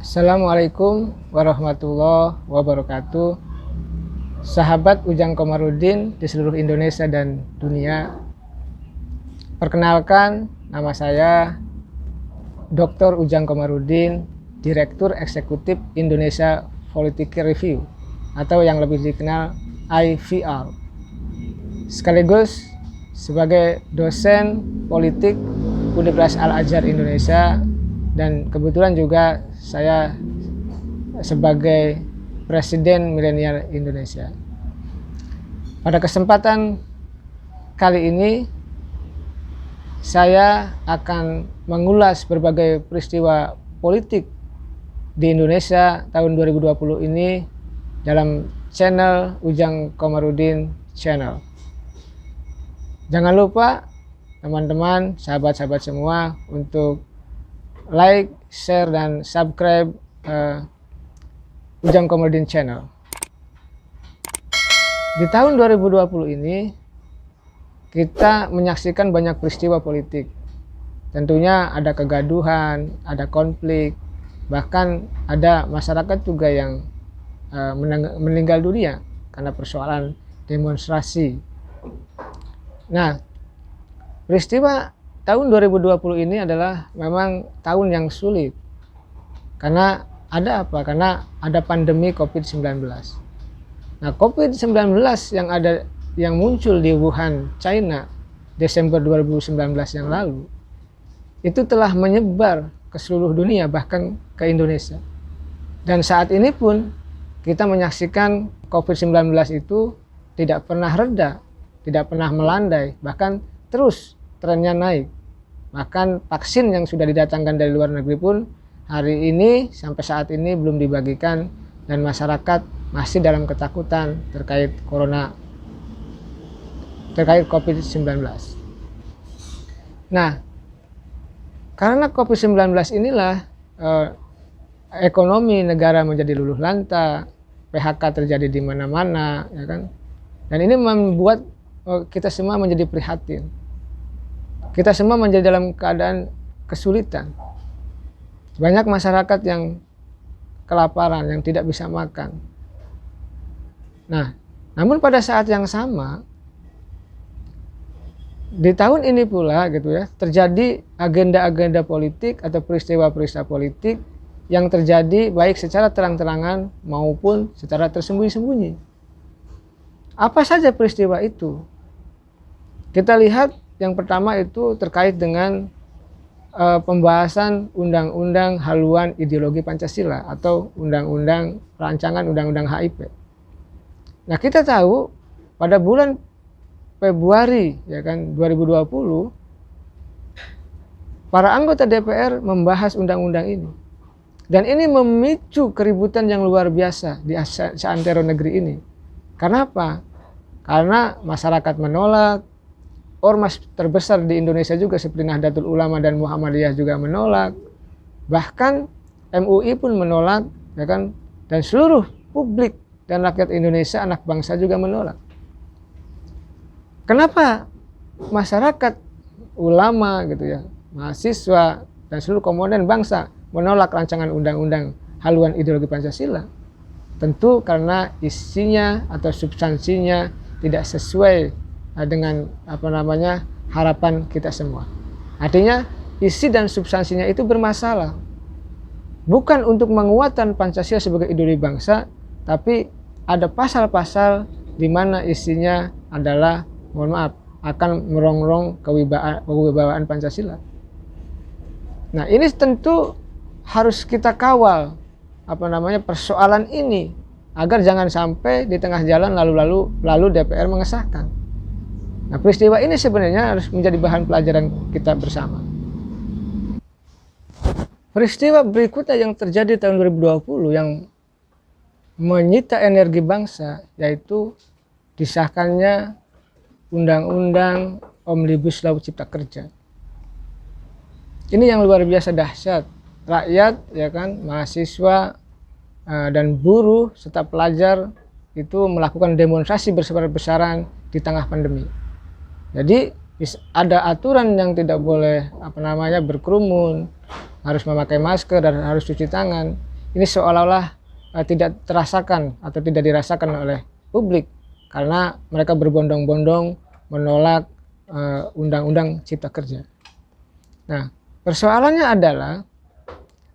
Assalamualaikum warahmatullahi wabarakatuh. Sahabat Ujang Komarudin di seluruh Indonesia dan dunia. Perkenalkan, nama saya Dr. Ujang Komarudin, Direktur Eksekutif Indonesia Political Review atau yang lebih dikenal IVR. Sekaligus sebagai dosen politik Universitas Al-Azhar Indonesia, dan kebetulan juga saya sebagai Presiden Milenial Indonesia. Pada kesempatan kali ini saya akan mengulas berbagai peristiwa politik di Indonesia tahun 2020 ini dalam channel Ujang Komarudin Channel. Jangan lupa teman-teman, sahabat-sahabat semua untuk like, share, dan subscribe Ujang Komarudin Channel. Di tahun 2020 ini kita menyaksikan banyak peristiwa politik. Tentunya ada kegaduhan, ada konflik, bahkan ada masyarakat juga yang meninggal dunia karena persoalan demonstrasi. Nah, peristiwa tahun 2020 ini adalah memang tahun yang sulit. Karena ada apa? Karena ada pandemi COVID-19. Nah, COVID-19 yang muncul di Wuhan, China, Desember 2019 yang lalu, itu telah menyebar ke seluruh dunia, bahkan ke Indonesia. Dan saat ini pun kita menyaksikan COVID-19 itu tidak pernah reda, tidak pernah melandai, bahkan terus trennya naik. Bahkan vaksin yang sudah didatangkan dari luar negeri pun hari ini sampai saat ini belum dibagikan, dan masyarakat masih dalam ketakutan terkait COVID-19. Nah, karena COVID-19 inilah ekonomi negara menjadi luluh lanta, PHK terjadi di mana-mana, ya kan? Dan ini membuat kita semua menjadi prihatin. Kita semua menjadi dalam keadaan kesulitan. Banyak masyarakat yang kelaparan, yang tidak bisa makan. Nah, namun pada saat yang sama, di tahun ini pula gitu ya, terjadi agenda-agenda politik atau peristiwa-peristiwa politik yang terjadi baik secara terang-terangan maupun secara tersembunyi-sembunyi. Apa saja peristiwa itu? Kita lihat yang pertama itu terkait dengan pembahasan Undang-Undang Haluan Ideologi Pancasila atau rancangan Undang-Undang HIP. Nah, kita tahu pada bulan Februari ya kan 2020 para anggota DPR membahas undang-undang ini. Dan ini memicu keributan yang luar biasa di seantero negeri ini. Karena apa? Karena masyarakat menolak. Ormas terbesar di Indonesia juga seperti Nahdlatul Ulama dan Muhammadiyah juga menolak. Bahkan MUI pun menolak, ya kan? Dan seluruh publik dan rakyat Indonesia, anak bangsa juga menolak. Kenapa masyarakat, ulama gitu ya, mahasiswa dan seluruh komponen bangsa menolak rancangan undang-undang haluan ideologi Pancasila? Tentu karena isinya atau substansinya tidak sesuai dengan harapan kita semua. Artinya isi dan substansinya itu bermasalah. Bukan untuk menguatkan Pancasila sebagai ideologi bangsa, tapi ada pasal-pasal di mana isinya adalah, mohon maaf, akan merongrong kewibawaan Pancasila. Nah, ini tentu harus kita kawal persoalan ini agar jangan sampai di tengah jalan lalu DPR mengesahkan. Nah, peristiwa ini sebenarnya harus menjadi bahan pelajaran kita bersama. Peristiwa berikutnya yang terjadi tahun 2020 yang menyita energi bangsa, yaitu disahkannya Undang-Undang Omnibus Law Cipta Kerja. Ini yang luar biasa dahsyat. Rakyat, ya kan, mahasiswa dan buruh serta pelajar itu melakukan demonstrasi besar-besaran di tengah pandemi. Jadi ada aturan yang tidak boleh berkerumun, harus memakai masker dan harus cuci tangan. ini seolah-olah tidak terasakan atau tidak dirasakan oleh publik karena mereka berbondong-bondong menolak undang-undang Cipta Kerja. Nah, persoalannya adalah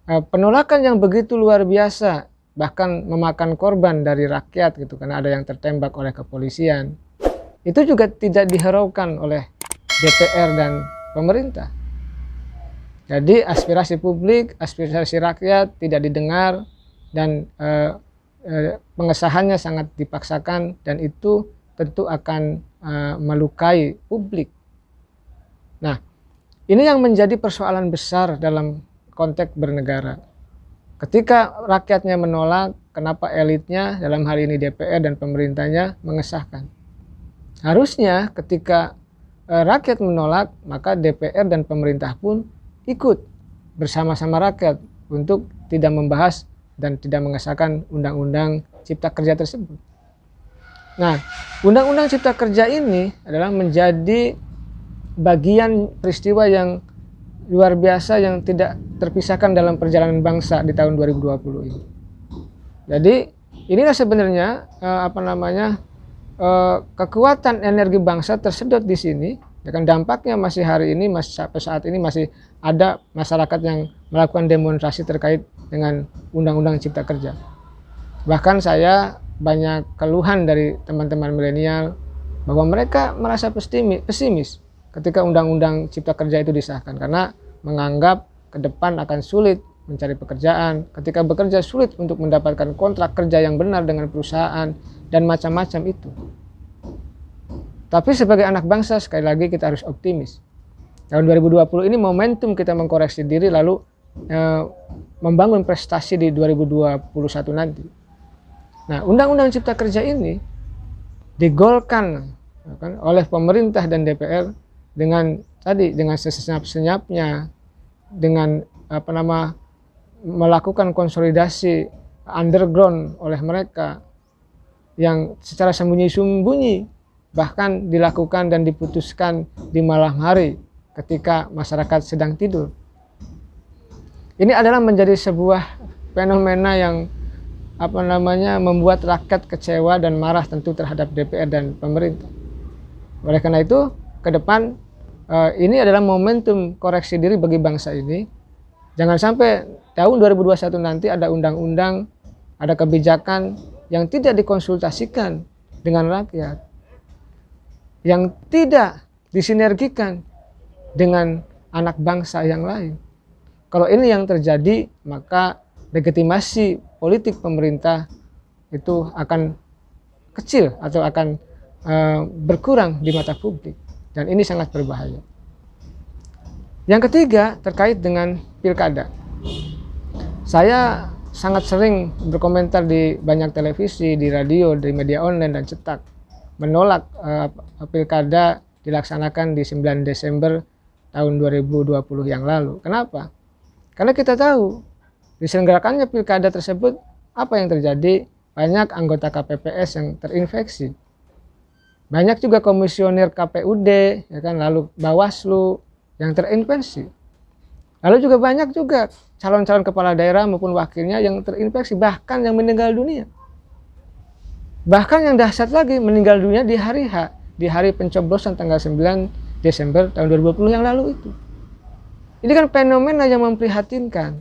penolakan yang begitu luar biasa, bahkan memakan korban dari rakyat gitu, karena ada yang tertembak oleh kepolisian. Itu juga tidak dihiraukan oleh DPR dan pemerintah. Jadi aspirasi publik, aspirasi rakyat tidak didengar dan pengesahannya sangat dipaksakan, dan itu tentu akan melukai publik. Nah, ini yang menjadi persoalan besar dalam konteks bernegara. Ketika rakyatnya menolak, kenapa elitnya, dalam hal ini DPR dan pemerintahnya, mengesahkan? Harusnya ketika rakyat menolak, maka DPR dan pemerintah pun ikut bersama-sama rakyat untuk tidak membahas dan tidak mengesahkan undang-undang Cipta Kerja tersebut. Nah, undang-undang Cipta Kerja ini adalah menjadi bagian peristiwa yang luar biasa yang tidak terpisahkan dalam perjalanan bangsa di tahun 2020 ini. Jadi inilah sebenarnya kekuatan energi bangsa tersedot di sini. Ya kan, dampaknya masih hari ini, sampai saat ini masih ada masyarakat yang melakukan demonstrasi terkait dengan undang-undang Cipta Kerja. Bahkan saya banyak keluhan dari teman-teman milenial bahwa mereka merasa pesimis ketika undang-undang Cipta Kerja itu disahkan, karena menganggap ke depan akan sulit mencari pekerjaan, ketika bekerja sulit untuk mendapatkan kontrak kerja yang benar dengan perusahaan, dan macam-macam itu. Tapi sebagai anak bangsa, sekali lagi kita harus optimis. Tahun 2020 ini momentum kita mengkoreksi diri, lalu membangun prestasi di 2021 nanti. Nah, undang-undang Cipta Kerja ini digolkan kan, oleh pemerintah dan DPR dengan sesenyap-senyapnya, dengan melakukan konsolidasi underground oleh mereka yang secara sembunyi-sembunyi bahkan dilakukan dan diputuskan di malam hari ketika masyarakat sedang tidur. Ini adalah menjadi sebuah fenomena yang membuat rakyat kecewa dan marah tentu terhadap DPR dan pemerintah. Oleh karena itu, ke depan ini adalah momentum koreksi diri bagi bangsa ini. Jangan sampai tahun 2021 nanti ada undang-undang, ada kebijakan yang tidak dikonsultasikan dengan rakyat, yang tidak disinergikan dengan anak bangsa yang lain. Kalau ini yang terjadi, maka legitimasi politik pemerintah itu akan kecil atau akan berkurang di mata publik, dan ini sangat berbahaya. Yang ketiga, terkait dengan pilkada. Saya sangat sering berkomentar di banyak televisi, di radio, di media online dan cetak, menolak pilkada dilaksanakan di 9 Desember tahun 2020 yang lalu. Kenapa? Karena kita tahu diselenggarakannya pilkada tersebut, apa yang terjadi? Banyak anggota KPPS yang terinfeksi. Banyak juga komisioner KPUD, ya kan, lalu Bawaslu yang terinfeksi. Lalu juga banyak juga calon-calon kepala daerah maupun wakilnya yang terinfeksi, bahkan yang meninggal dunia. Bahkan yang dahsyat lagi, meninggal dunia di hari H, di hari pencoblosan tanggal 9 Desember tahun 2020 yang lalu itu. Ini kan fenomena yang memprihatinkan.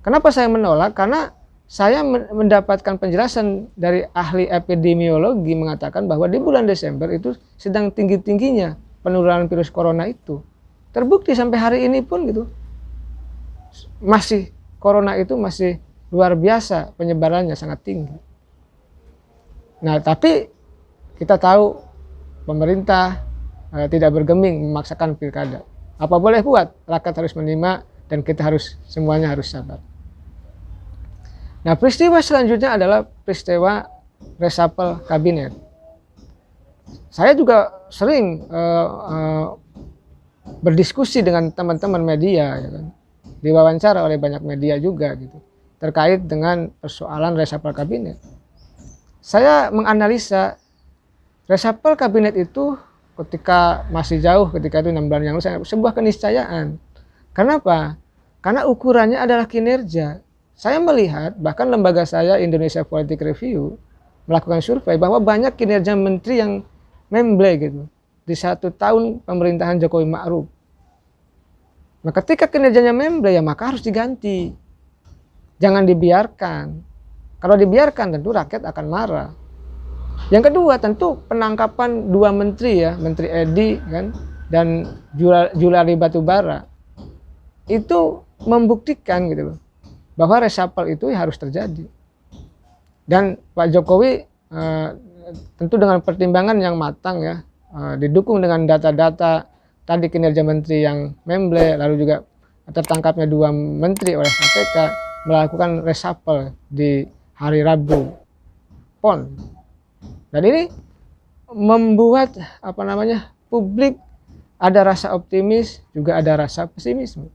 Kenapa saya menolak? Karena saya mendapatkan penjelasan dari ahli epidemiologi mengatakan bahwa di bulan Desember itu sedang tinggi-tingginya penularan virus corona itu. Terbukti sampai hari ini pun gitu. Masih corona itu masih luar biasa, penyebarannya sangat tinggi. Nah, tapi kita tahu pemerintah tidak bergeming memaksakan pilkada. Apa boleh buat, rakyat harus menerima dan kita semuanya harus sabar. Nah, peristiwa selanjutnya adalah peristiwa reshuffle kabinet. Saya juga sering berdiskusi dengan teman-teman media, ya kan? Diwawancara oleh banyak media juga gitu, terkait dengan persoalan reshuffle kabinet. Saya menganalisa reshuffle kabinet itu ketika masih jauh, ketika itu 6 bulan yang lalu, sebuah keniscayaan. Kenapa? Karena ukurannya adalah kinerja. Saya melihat, bahkan lembaga saya Indonesia Politik Review melakukan survei bahwa banyak kinerja menteri yang memble gitu di 1 tahun pemerintahan Jokowi Ma'ruf. Nah, ketika kinerjanya memble ya maka harus diganti. Jangan dibiarkan. Kalau dibiarkan tentu rakyat akan marah. Yang kedua tentu penangkapan 2 menteri ya, Menteri Edi kan dan Juliari Batubara. Itu membuktikan gitu loh bahwa reshuffle itu harus terjadi. Dan Pak Jokowi tentu dengan pertimbangan yang matang ya, didukung dengan data-data tadi kinerja menteri yang memble, lalu juga tertangkapnya 2 menteri oleh KPK, melakukan reshuffle di hari Rabu PON. Dan ini membuat publik ada rasa optimis, juga ada rasa pesimisme.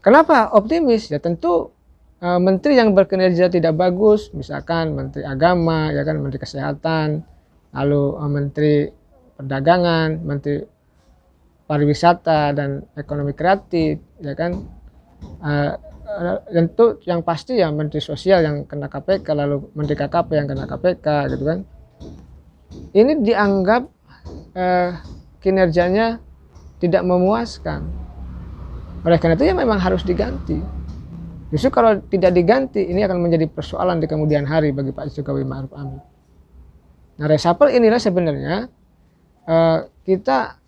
Kenapa optimis? Ya tentu menteri yang berkinerja tidak bagus, misalkan Menteri Agama, ya kan, Menteri Kesehatan, lalu Menteri Perdagangan, Menteri Pariwisata dan Ekonomi Kreatif, ya kan. Tentu yang pasti ya Menteri Sosial yang kena KPK, lalu Menteri KKP yang kena KPK, gitu kan. Ini dianggap kinerjanya tidak memuaskan. Oleh karena itu ya memang harus diganti. Justru kalau tidak diganti ini akan menjadi persoalan di kemudian hari bagi Pak Jokowi Ma'ruf Amin. Nah, reshuffle inilah sebenarnya kita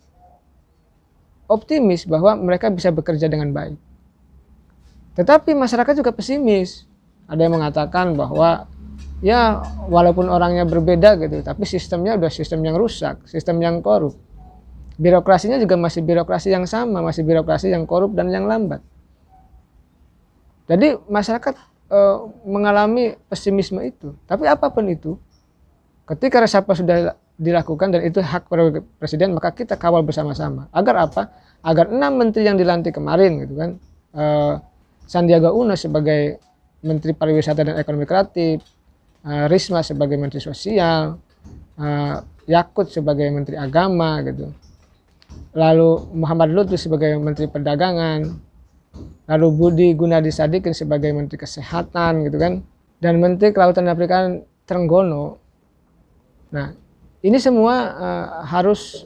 optimis bahwa mereka bisa bekerja dengan baik. Tetapi masyarakat juga pesimis. Ada yang mengatakan bahwa ya walaupun orangnya berbeda gitu, tapi sistemnya udah sistem yang rusak, sistem yang korup. Birokrasinya juga masih birokrasi yang sama, masih birokrasi yang korup dan yang lambat. Jadi masyarakat mengalami pesimisme itu. Tapi apapun itu, ketika reshuffle sudah dilakukan dan itu hak prerogatif presiden, maka kita kawal bersama-sama. Agar apa? Agar 6 menteri yang dilantik kemarin gitu kan, Sandiaga Uno sebagai Menteri Pariwisata dan Ekonomi Kreatif, Risma sebagai Menteri Sosial, Yakut sebagai Menteri Agama gitu, lalu Muhammad Lutfi sebagai Menteri Perdagangan, lalu Budi Gunadi Sadikin sebagai Menteri Kesehatan gitu kan, dan Menteri Kelautan dan Perikanan Trenggono. Nah, ini semua harus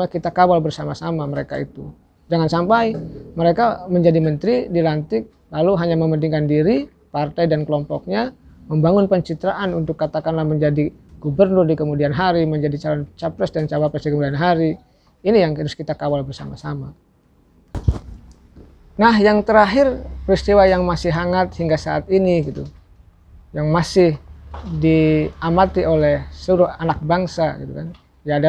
kita kawal bersama-sama mereka itu. Jangan sampai mereka menjadi menteri dilantik lalu hanya mementingkan diri, partai dan kelompoknya, membangun pencitraan untuk katakanlah menjadi gubernur di kemudian hari, menjadi calon capres dan cawapres di kemudian hari. Ini yang harus kita kawal bersama-sama. Nah, yang terakhir, peristiwa yang masih hangat hingga saat ini gitu, yang masih diamati oleh seluruh anak bangsa gitu kan, ya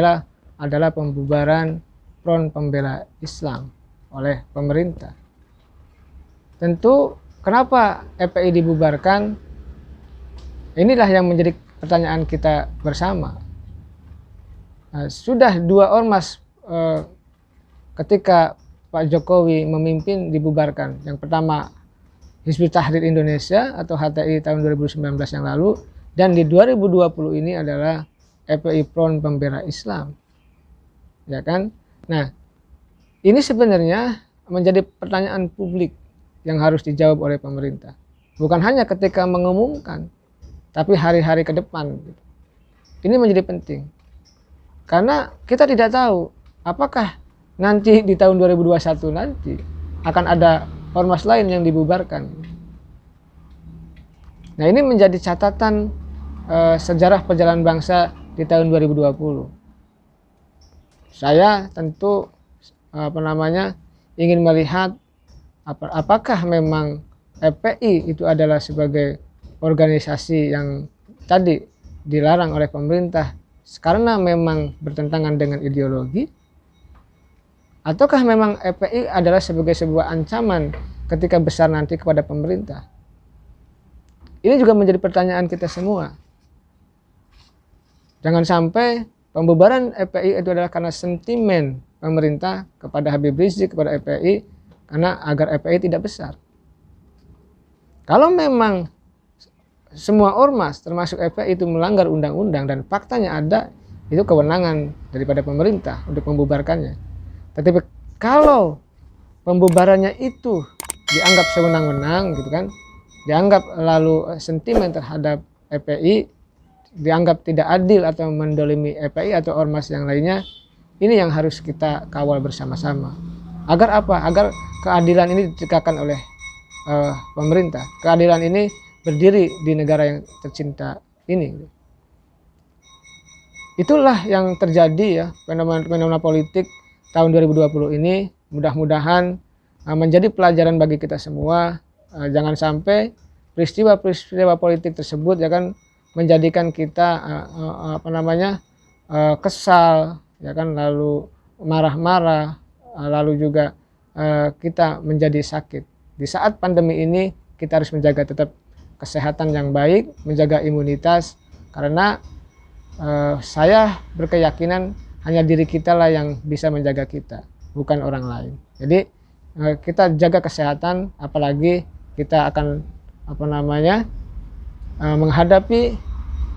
adalah pembubaran Front Pembela Islam oleh pemerintah. Tentu kenapa FPI dibubarkan? Inilah yang menjadi pertanyaan kita bersama. Nah, sudah 2 ormas ketika Pak Jokowi memimpin dibubarkan. Yang pertama Hizbut Tahrir Indonesia atau HTI tahun 2019 yang lalu, dan di 2020 ini adalah FPI Front Pembela Islam. Ya kan? Nah, ini sebenarnya menjadi pertanyaan publik yang harus dijawab oleh pemerintah. Bukan hanya ketika mengumumkan, tapi hari-hari ke depan. Ini menjadi penting. Karena kita tidak tahu apakah nanti di tahun 2021 nanti akan ada ormas lain yang dibubarkan. Nah, ini menjadi catatan sejarah perjalanan bangsa di tahun 2020. Saya tentu ingin melihat apakah memang FPI itu adalah sebagai organisasi yang tadi dilarang oleh pemerintah karena memang bertentangan dengan ideologi, ataukah memang FPI adalah sebagai sebuah ancaman ketika besar nanti kepada pemerintah. Ini juga menjadi pertanyaan kita semua. Jangan sampai pembubaran FPI itu adalah karena sentimen pemerintah kepada Habib Rizik, kepada FPI, karena agar FPI tidak besar. Kalau memang semua ormas termasuk FPI itu melanggar undang-undang dan faktanya ada, itu kewenangan daripada pemerintah untuk membubarkannya. Tetapi kalau pembubarannya itu dianggap sewenang-wenang gitu kan, dianggap lalu sentimen terhadap FPI, dianggap tidak adil atau mendolimi FPI atau ormas yang lainnya, ini yang harus kita kawal bersama-sama. Agar apa? Agar keadilan ini ditegakkan oleh pemerintah. Keadilan ini berdiri di negara yang tercinta ini. Itulah yang terjadi ya, fenomena politik tahun 2020 ini. Mudah-mudahan menjadi pelajaran bagi kita semua. Jangan sampai peristiwa-peristiwa politik tersebut ya kan menjadikan kita kesal ya kan, lalu marah-marah, lalu juga kita menjadi sakit. Di saat pandemi ini kita harus menjaga tetap kesehatan yang baik, menjaga imunitas, karena saya berkeyakinan hanya diri kita lah yang bisa menjaga kita, bukan orang lain. Jadi kita jaga kesehatan, apalagi kita akan menghadapi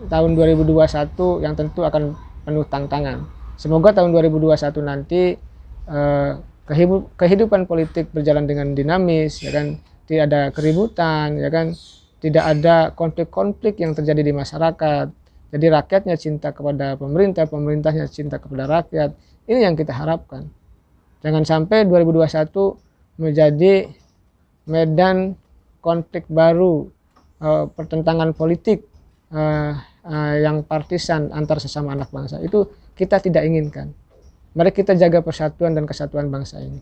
tahun 2021 yang tentu akan penuh tantangan. Semoga tahun 2021 nanti kehidupan politik berjalan dengan dinamis, ya kan, tidak ada keributan, ya kan, tidak ada konflik-konflik yang terjadi di masyarakat. Jadi rakyatnya cinta kepada pemerintah, pemerintahnya cinta kepada rakyat. Ini yang kita harapkan. Jangan sampai 2021 menjadi medan konflik baru, pertentangan politik yang partisan antar sesama anak bangsa. Itu kita tidak inginkan. Mari kita jaga persatuan dan kesatuan bangsa ini.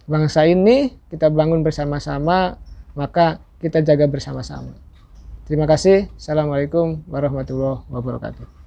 Bangsa ini kita bangun bersama-sama, maka kita jaga bersama-sama. Terima kasih. Assalamualaikum warahmatullahi wabarakatuh.